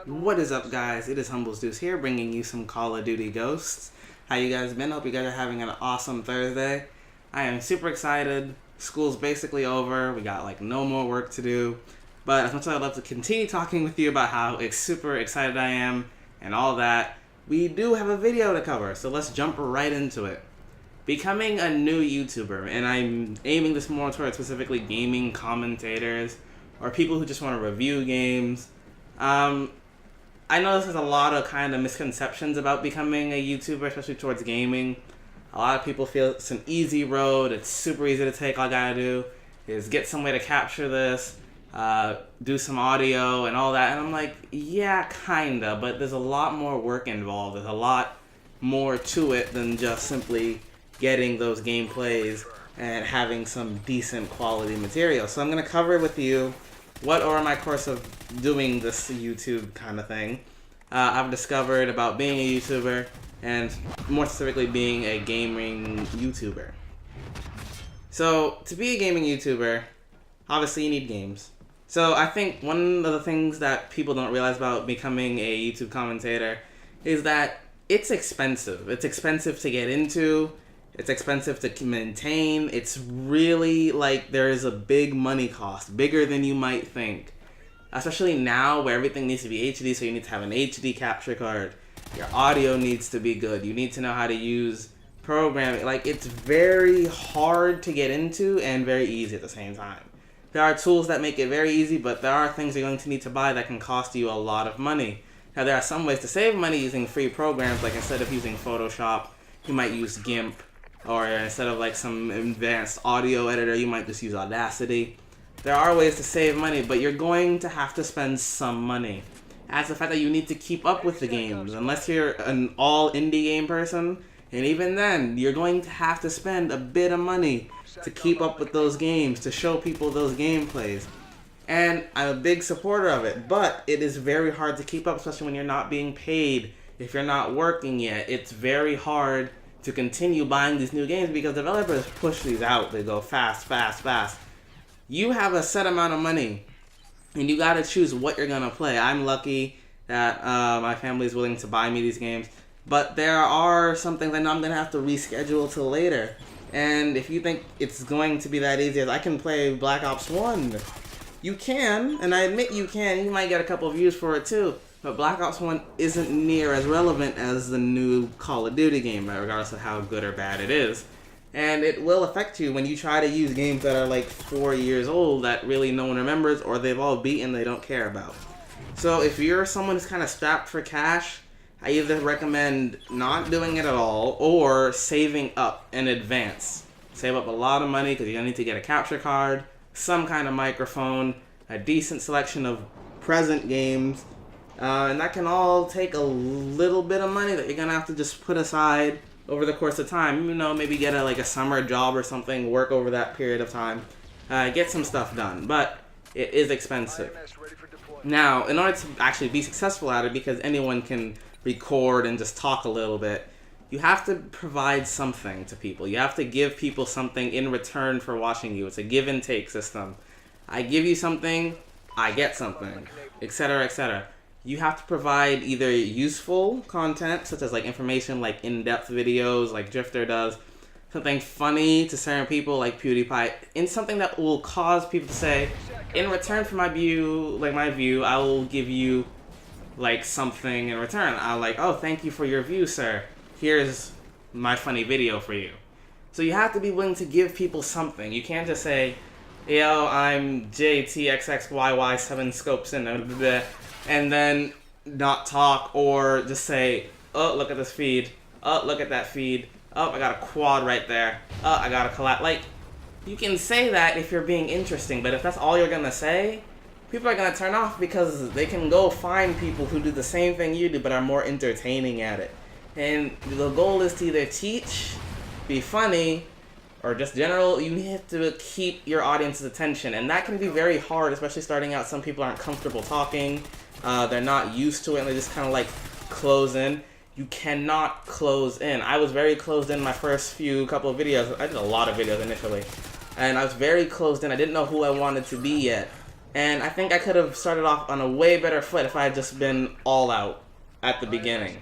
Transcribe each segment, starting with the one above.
What is up, guys? It is HumbleZeus here, bringing you some Call of Duty Ghosts. How you guys been? Hope you guys are having an awesome Thursday. I am super excited. School's basically over. We got like no more work to do. But as much as I'd love to continue talking with you about how super excited I am and all that, we do have a video to cover, so let's jump right into it. Becoming a new YouTuber, and I'm aiming this more towards specifically gaming commentators or people who just want to review games. I know there's a lot of kind of misconceptions about becoming a YouTuber, especially towards gaming. A lot of people feel it's an easy road, it's super easy to take, all I gotta do is get some way to capture this, do some audio and all that, and I'm like, yeah, kinda, but there's a lot more work involved, there's a lot more to it than just simply getting those gameplays and having some decent quality material. So I'm gonna cover with you what over my course of doing this YouTube kind of thing, I've discovered about being a YouTuber, and more specifically being a gaming YouTuber. So to be a gaming YouTuber, obviously you need games. So I think one of the things that people don't realize about becoming a YouTube commentator is that it's expensive. It's expensive to get into, it's expensive to maintain. It's really like there is a big money cost, bigger than you might think. Especially now where everything needs to be HD, so you need to have an HD capture card. Your audio needs to be good. You need to know how to use programming. Like, it's very hard to get into and very easy at the same time. There are tools that make it very easy, but there are things you're going to need to buy that can cost you a lot of money. Now, there are some ways to save money using free programs, like instead of using Photoshop, you might use GIMP. Or instead of like some advanced audio editor, you might just use Audacity. There are ways to save money, but you're going to have to spend some money. That's the fact that you need to keep up with the games. Unless you're an all indie game person, and even then, you're going to have to spend a bit of money to keep up with those games, to show people those gameplays. And I'm a big supporter of it, but it is very hard to keep up, especially when you're not being paid. If you're not working yet, it's very hard to continue buying these new games because developers push these out. They go fast, fast, fast. You have a set amount of money, and you gotta choose what you're gonna play. I'm lucky that my family is willing to buy me these games, but there are some things I know I'm gonna have to reschedule till later. And if you think it's going to be that easy as I can play Black Ops 1, you can, and I admit you can. You might get a couple of views for it too. But Black Ops 1 isn't near as relevant as the new Call of Duty game, regardless of how good or bad it is. And it will affect you when you try to use games that are like 4 years old that really no one remembers, or they've all beaten they don't care about. So if you're someone who's kind of strapped for cash, I either recommend not doing it at all or saving up in advance. Save up a lot of money because you're going to need to get a capture card, some kind of microphone, a decent selection of present games, and that can all take a little bit of money that you're going to have to just put aside over the course of time. You know, maybe get a summer job or something, work over that period of time, get some stuff done. But it is expensive. Now, in order to actually be successful at it, because anyone can record and just talk a little bit, you have to provide something to people. You have to give people something in return for watching you. It's a give and take system. I give you something, I get something, etc., etc. You have to provide either useful content, such as like information like in-depth videos like Drifter does, something funny to certain people like PewDiePie, and something that will cause people to say, in return for my view, I will give you like something in return. I'll like, oh, thank you for your view, sir. Here's my funny video for you. So you have to be willing to give people something. You can't just say, yo, I'm JTXXYY7scopes and then not talk, or just say, oh, look at this feed, oh, look at that feed, oh, I got a quad right there, oh, I got a collab. Like, you can say that if you're being interesting, but if that's all you're gonna say, people are gonna turn off because they can go find people who do the same thing you do but are more entertaining at it. And the goal is to either teach, be funny, or just general. You have to keep your audience's attention, and that can be very hard, especially starting out. Some people aren't comfortable talking, they're not used to it, and they just kind of like close in. You cannot close in. I was very closed in my first couple of videos. I did a lot of videos initially, and I was very closed in. I didn't know who I wanted to be yet. And I think I could have started off on a way better foot if I had just been all out at the beginning.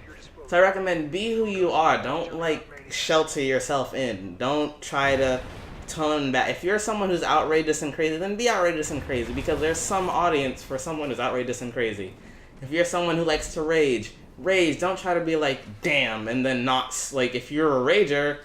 So I recommend be who you are. Don't like shelter yourself in. Don't try to tone back. If you're someone who's outrageous and crazy, then be outrageous and crazy, because there's some audience for someone who's outrageous and crazy. If you're someone who likes to rage, don't try to be like, damn, and then not, like, if you're a rager,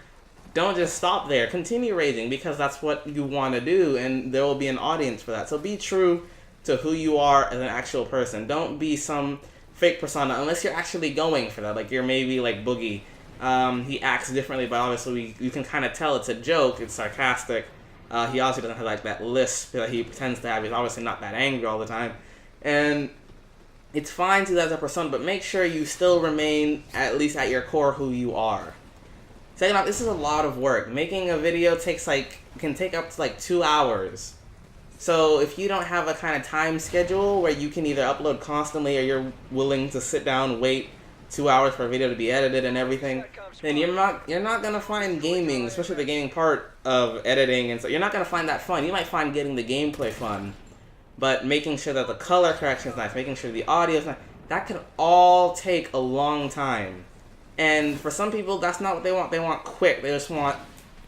don't just stop there. Continue raging, because that's what you want to do, and there will be an audience for that. So be true to who you are as an actual person. Don't be some fake persona, unless you're actually going for that. Like, you're maybe like Boogie. He acts differently, but obviously you can kind of tell it's a joke, it's sarcastic. He also doesn't have like that lisp that he pretends to have. He's obviously not that angry all the time. And it's fine to do that as a persona, but make sure you still remain, at least at your core, who you are. Second off, this is a lot of work. Making a video can take up to like 2 hours. So if you don't have a kind of time schedule where you can either upload constantly, or you're willing to sit down, wait 2 hours for a video to be edited and everything, then you're not gonna find gaming, especially the gaming part of editing, and so you're not gonna find that fun. You might find getting the gameplay fun, but making sure that the color correction is nice, making sure the audio is nice, that can all take a long time. And for some people, that's not what they want. They want quick. They just want,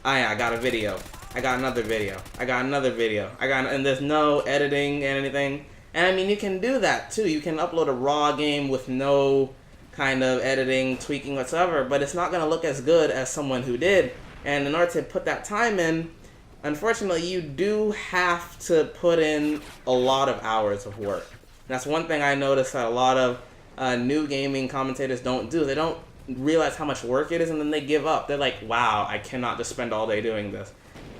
oh yeah, I got a video, I got another video, I got another video, and there's no editing and anything. And I mean, you can do that too. You can upload a raw game with no kind of editing, tweaking whatsoever, but it's not going to look as good as someone who did. And in order to put that time in, unfortunately, you do have to put in a lot of hours of work. And that's one thing I noticed that a lot of new gaming commentators don't do. They don't realize how much work it is, and then they give up. They're like, wow, I cannot just spend all day doing this.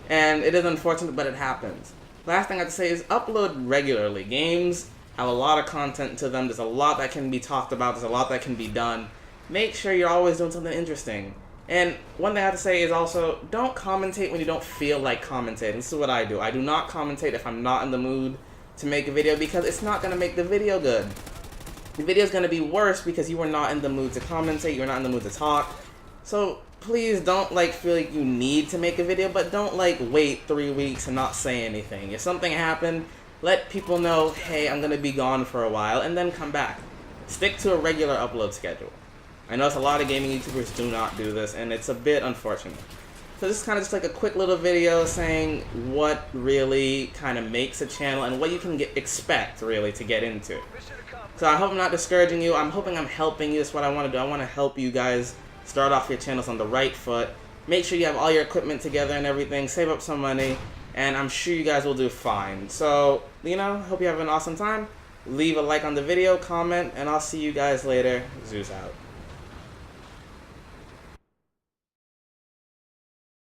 And it is unfortunate, but it happens. Last thing I have to say is upload regularly. Games have a lot of content to them. There's a lot that can be talked about. There's a lot that can be done. Make sure you're always doing something interesting. And one thing I have to say is also, don't commentate when you don't feel like commentating. This is what I do. I do not commentate if I'm not in the mood to make a video, because it's not going to make the video good. The video is going to be worse because you were not in the mood to commentate. You were not in the mood to talk. So please don't feel like you need to make a video, but don't wait 3 weeks and not say anything. If something happened, let people know, hey, I'm going to be gone for a while, and then come back. Stick to a regular upload schedule. I know a lot of gaming YouTubers do not do this, and it's a bit unfortunate. So this is kind of just a quick little video saying what really kind of makes a channel and what you can expect really to get into. So I hope I'm not discouraging you. I'm hoping I'm helping you. That's what I want to do. I want to help you guys start off your channels on the right foot. Make sure you have all your equipment together and everything. Save up some money, and I'm sure you guys will do fine. So, hope you have an awesome time. Leave a like on the video, comment, and I'll see you guys later. Zeus out.